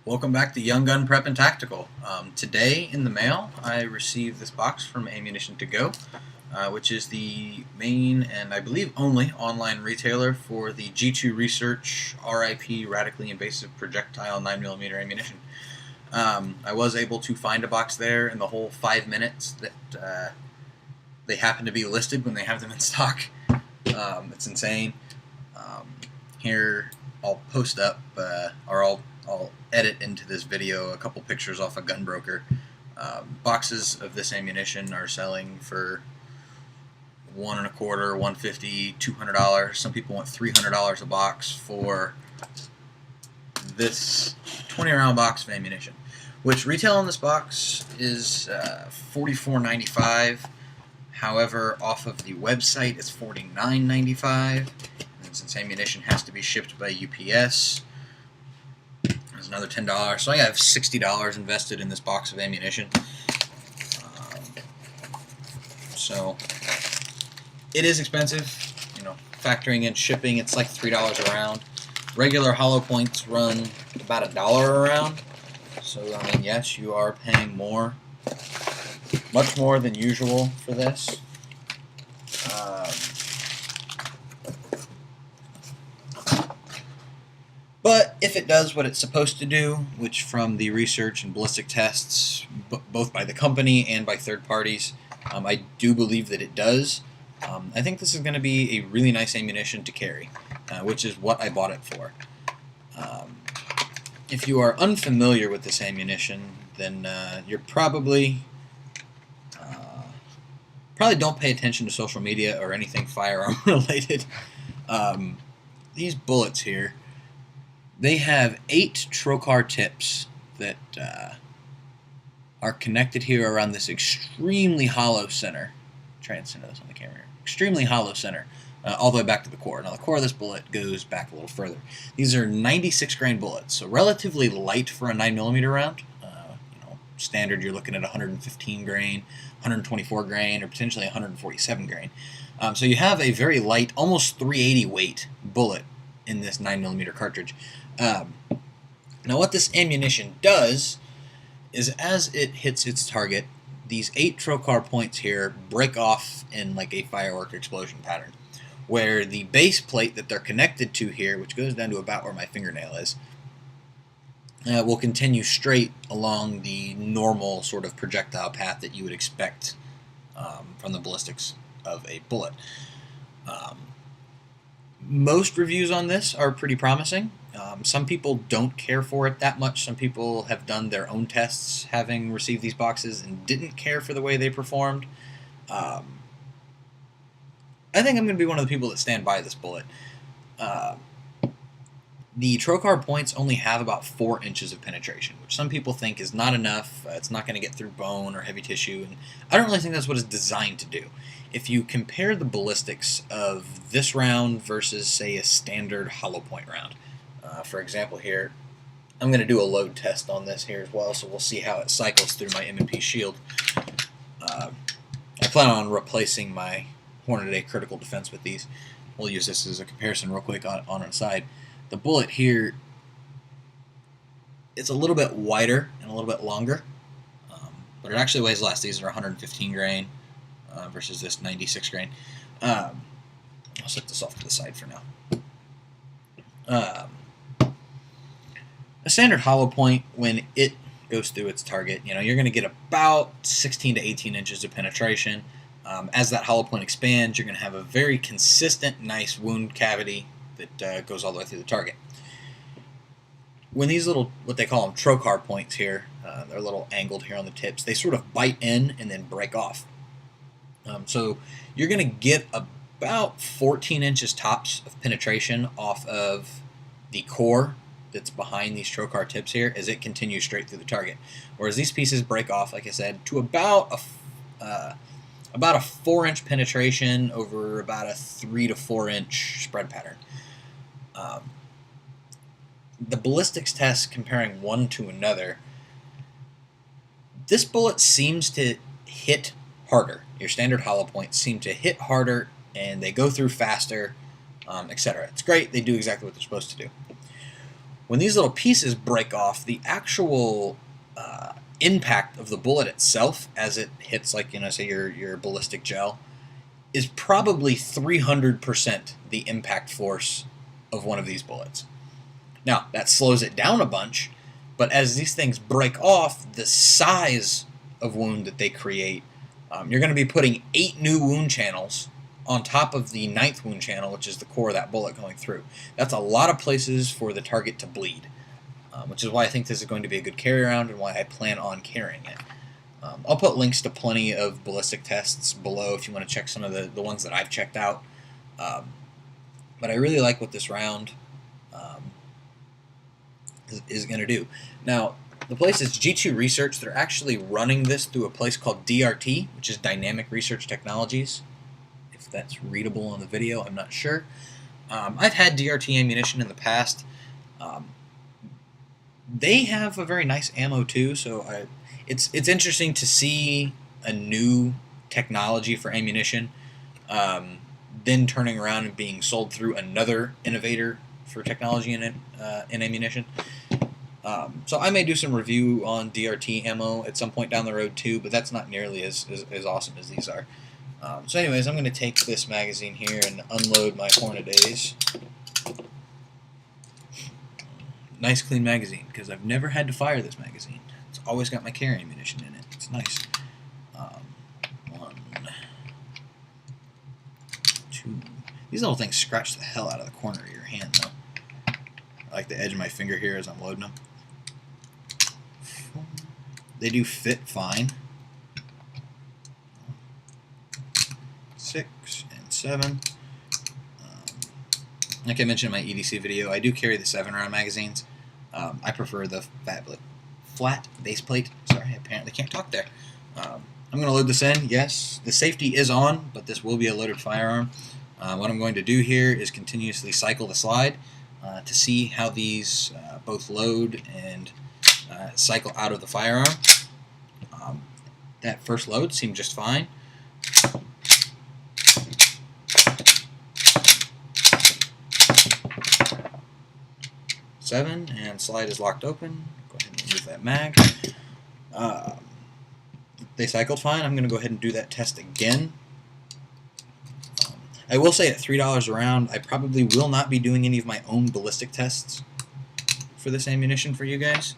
Welcome back to Young Gun Prep and Tactical. Today in the mail I received this box from Ammunition to Go, which is the main and I believe only online retailer for the G2 Research R.I.P. radically invasive projectile 9mm ammunition. I was able to find a box there in the whole 5 minutes that they happen to be listed when they have them in stock. It's insane. Here I'll post up, or I'll edit into this video a couple pictures off a gun broker. Boxes of this ammunition are selling for $125, $150, $200. Some people want $300 a box for this 20-round box of ammunition, which retail on this box is $44.95. However, off of the website it's $49.95. And since ammunition has to be shipped by UPS, there's another $10. So I have $60 invested in this box of ammunition. So it is expensive, factoring in shipping. It's like $3 a round. Regular hollow points run about $1 a round. So I mean, yes, you are paying more, much more than usual for this. But if it does what it's supposed to do, which from the research and ballistic tests, both by the company and by third parties, I do believe that it does. I think this is going to be a really nice ammunition to carry, which is what I bought it for. If you are unfamiliar with this ammunition, then you're probably don't pay attention to social media or anything firearm related. These bullets here, they have 8 trocar tips that are connected here around this extremely hollow center. Try and center this on the camera. Extremely hollow center, all the way back to the core. Now the core of this bullet goes back a little further. These are 96 grain bullets, so relatively light for a 9mm round. Standard, you're looking at 115 grain, 124 grain, or potentially 147 grain. So you have a very light, almost 380 weight bullet in this 9mm cartridge. Now what this ammunition does is as it hits its target, these 8 trocar points here break off in like a firework explosion pattern, where the base plate that they're connected to here, which goes down to about where my fingernail is, will continue straight along the normal sort of projectile path that you would expect from the ballistics of a bullet. Most reviews on this are pretty promising. Some people don't care for it that much. Some people have done their own tests having received these boxes and didn't care for the way they performed. I think I'm going to be one of the people that stand by this bullet. The trocar points only have about 4 inches of penetration, which some people think is not enough. It's not going to get through bone or heavy tissue, and I don't really think that's what it's designed to do. If you compare the ballistics of this round versus, say, a standard hollow point round, for example here, I'm going to do a load test on this here as well, so we'll see how it cycles through my M&P shield. I plan on replacing my Hornet A critical defense with these. We'll use this as a comparison real quick on our side. The bullet here, it's a little bit wider and a little bit longer, but it actually weighs less. These are 115 grain versus this 96 grain. I'll set this off to the side for now. A standard hollow point, when it goes through its target, you're going to get about 16 to 18 inches of penetration. As that hollow point expands, you're going to have a very consistent, nice wound cavity that goes all the way through the target. When these little, what they call them, trocar points here, they're a little angled here on the tips, they sort of bite in and then break off. So you're going to get about 14 inches tops of penetration off of the core that's behind these trocar tips here as it continues straight through the target. Whereas these pieces break off, like I said, to about a 4-inch penetration over about a 3 to 4 inch spread pattern. The ballistics test comparing one to another, this bullet seems to hit harder. Your standard hollow points seem to hit harder and they go through faster, etc. It's great. They do exactly what they're supposed to do. when these little pieces break off, the actual impact of the bullet itself as it hits, like, say your ballistic gel, is probably 300% the impact force of one of these bullets. Now, that slows it down a bunch, but as these things break off, the size of wound that they create, you're going to be putting 8 new wound channels on top of the 9th wound channel, which is the core of that bullet going through. That's a lot of places for the target to bleed, which is why I think this is going to be a good carry-around and why I plan on carrying it. I'll put links to plenty of ballistic tests below if you want to check some of the ones that I've checked out. But I really like what this round is going to do. Now, the place is G2 Research. They're actually running this through a place called DRT, which is Dynamic Research Technologies. If that's readable on the video, I'm not sure. I've had DRT ammunition in the past. They have a very nice ammo too, so it's interesting to see a new technology for ammunition, then turning around and being sold through another innovator for technology in ammunition. So I may do some review on DRT ammo at some point down the road too, but that's not nearly as awesome as these are. So anyways, I'm going to take this magazine here and unload my Hornadays. Nice clean magazine, because I've never had to fire this magazine. It's always got my carry ammunition in it. It's nice. 1, 2. These little things scratch the hell out of the corner of your hand, though. I like the edge of my finger here as I'm loading them. 4. They do fit fine. 6 and 7. Like I mentioned in my EDC video, I do carry the 7-round magazines. I prefer the flat base plate. Sorry, I apparently can't talk there. I'm going to load this in. Yes, the safety is on, but this will be a loaded firearm. What I'm going to do here is continuously cycle the slide to see how these both load and cycle out of the firearm. That first load seemed just fine. Seven, and slide is locked open. Go ahead and remove that mag. They cycled fine. I'm going to go ahead and do that test again. I will say at $3 a round, I probably will not be doing any of my own ballistic tests for this ammunition for you guys.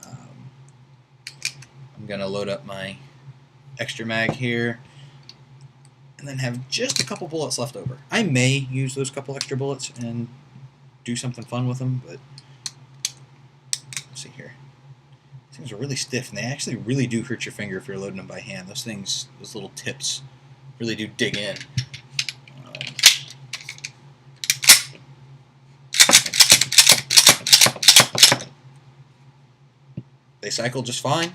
I'm going to load up my extra mag here and then have just a couple bullets left over. I may use those couple extra bullets and do something fun with them, but let's see here. These things are really stiff, and they actually really do hurt your finger if you're loading them by hand. Those things, those little tips, really do dig in. They cycle just fine.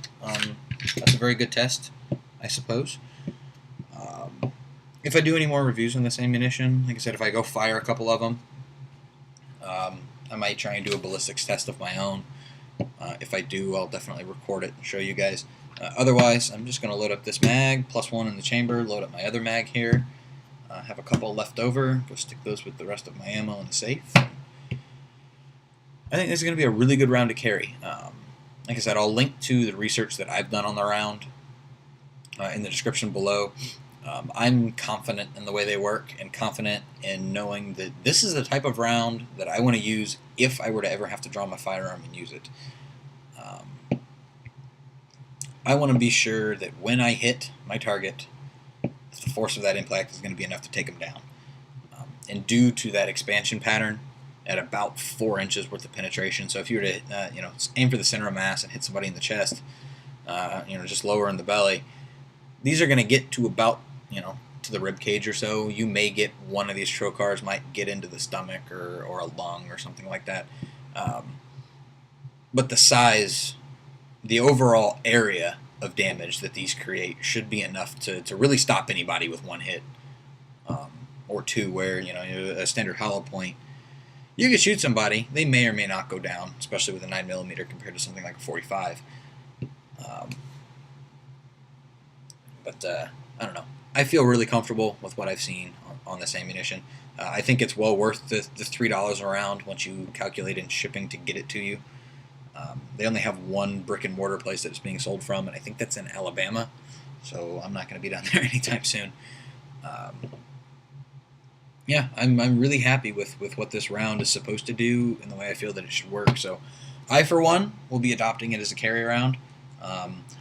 That's a very good test, I suppose. If I do any more reviews on this ammunition, like I said, if I go fire a couple of them, I might try and do a ballistics test of my own. If I do, I'll definitely record it and show you guys. Otherwise, I'm just going to load up this mag, +1 in the chamber, load up my other mag here, have a couple left over, go stick those with the rest of my ammo in the safe. I think this is going to be a really good round to carry. Like I said, I'll link to the research that I've done on the round in the description below. I'm confident in the way they work and confident in knowing that this is the type of round that I want to use if I were to ever have to draw my firearm and use it. I want to be sure that when I hit my target, the force of that impact is going to be enough to take them down. And due to that expansion pattern at about 4 inches worth of penetration, so if you were to aim for the center of mass and hit somebody in the chest, just lower in the belly, these are going to get to about to the rib cage or so. You may get one of these trocars might get into the stomach or a lung or something like that. But the size, the overall area of damage that these create should be enough to really stop anybody with one hit or two, where a standard hollow point, you could shoot somebody, they may or may not go down, especially with a 9mm compared to something like a 45. But I don't know. I feel really comfortable with what I've seen on this ammunition. I think it's well worth the $3 a round once you calculate in shipping to get it to you. They only have one brick and mortar place that it's being sold from, and I think that's in Alabama. So I'm not going to be down there anytime soon. Yeah, I'm really happy with what this round is supposed to do and the way I feel that it should work. So I, for one, will be adopting it as a carry round.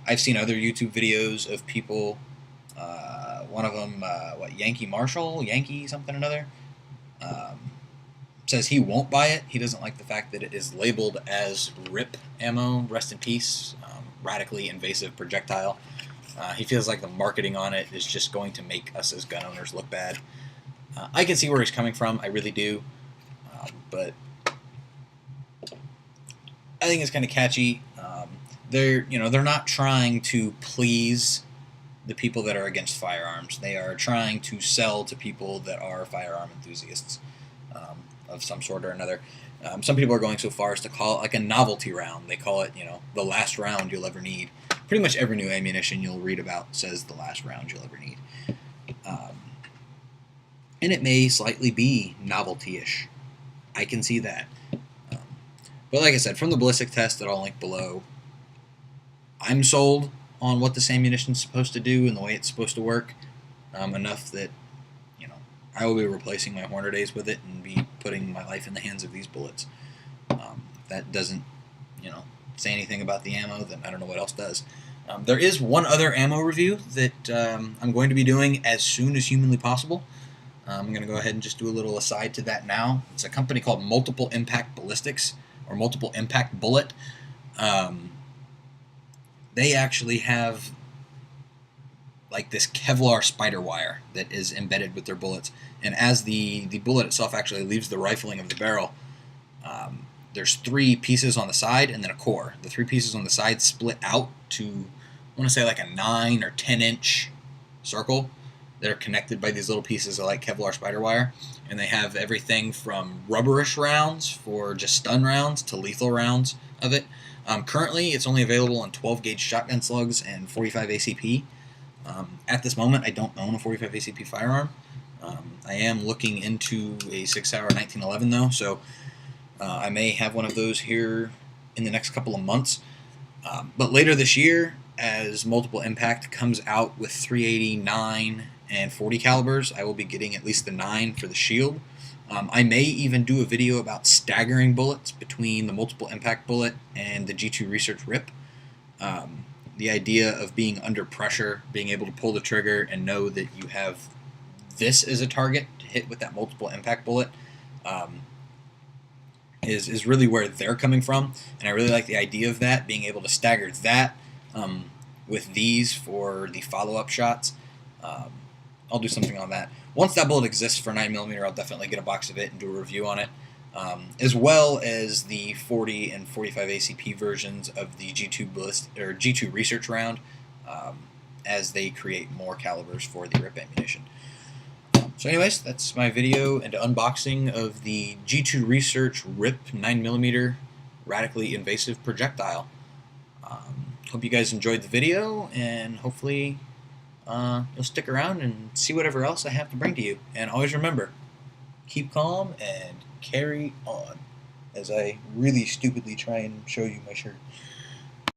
I've seen other YouTube videos of people, one of them, Yankee Marshall, Yankee something or another, says he won't buy it. He doesn't like the fact that it is labeled as R.I.P ammo, rest in peace, radically invasive projectile. He feels like the marketing on it is just going to make us as gun owners look bad. I can see where he's coming from, I really do, but I think it's kind of catchy. They're not trying to please the people that are against firearms. They are trying to sell to people that are firearm enthusiasts of some sort or another. Some people are going so far as to call it like a novelty round. They call it, the last round you'll ever need. Pretty much every new ammunition you'll read about says the last round you'll ever need. And it may slightly be novelty-ish. I can see that. But like I said, from the ballistic test that I'll link below, I'm sold on what this ammunition is supposed to do and the way it's supposed to work, enough that I will be replacing my Hornadays with it and be putting my life in the hands of these bullets. That doesn't say anything about the ammo, then I don't know what else does. There is one other ammo review that I'm going to be doing as soon as humanly possible. I'm going to go ahead and just do a little aside to that now. It's a company called Multiple Impact Ballistics, or Multiple Impact Bullet. They actually have like this Kevlar spider wire that is embedded with their bullets. And as the bullet itself actually leaves the rifling of the barrel, there's 3 pieces on the side and then a core. The 3 pieces on the side split out to, I want to say like a 9 or 10 inch circle that are connected by these little pieces of like Kevlar spider wire. And they have everything from rubberish rounds for just stun rounds to lethal rounds of it. Currently, it's only available on 12 gauge shotgun slugs and 45 ACP. At this moment, I don't own a 45 ACP firearm. I am looking into a 6-hour 1911 though, so I may have one of those here in the next couple of months. But later this year, as Multiple Impact comes out with 380, 9, and 40 calibers, I will be getting at least the 9 for the shield. I may even do a video about staggering bullets between the Multiple Impact bullet and the G2 Research R.I.P. The idea of being under pressure, being able to pull the trigger and know that you have this as a target to hit with that Multiple Impact bullet is really where they're coming from. And I really like the idea of that, being able to stagger that with these for the follow-up shots. I'll do something on that. Once that bullet exists for 9mm, I'll definitely get a box of it and do a review on it. As well as the 40 and 45 ACP versions of the G2 Research round, as they create more calibers for the R.I.P ammunition. So anyways, that's my video and unboxing of the G2 Research R.I.P 9mm radically invasive projectile. Hope you guys enjoyed the video, and hopefully you'll stick around and see whatever else I have to bring to you. And always remember, keep calm and carry on, as I really stupidly try and show you my shirt.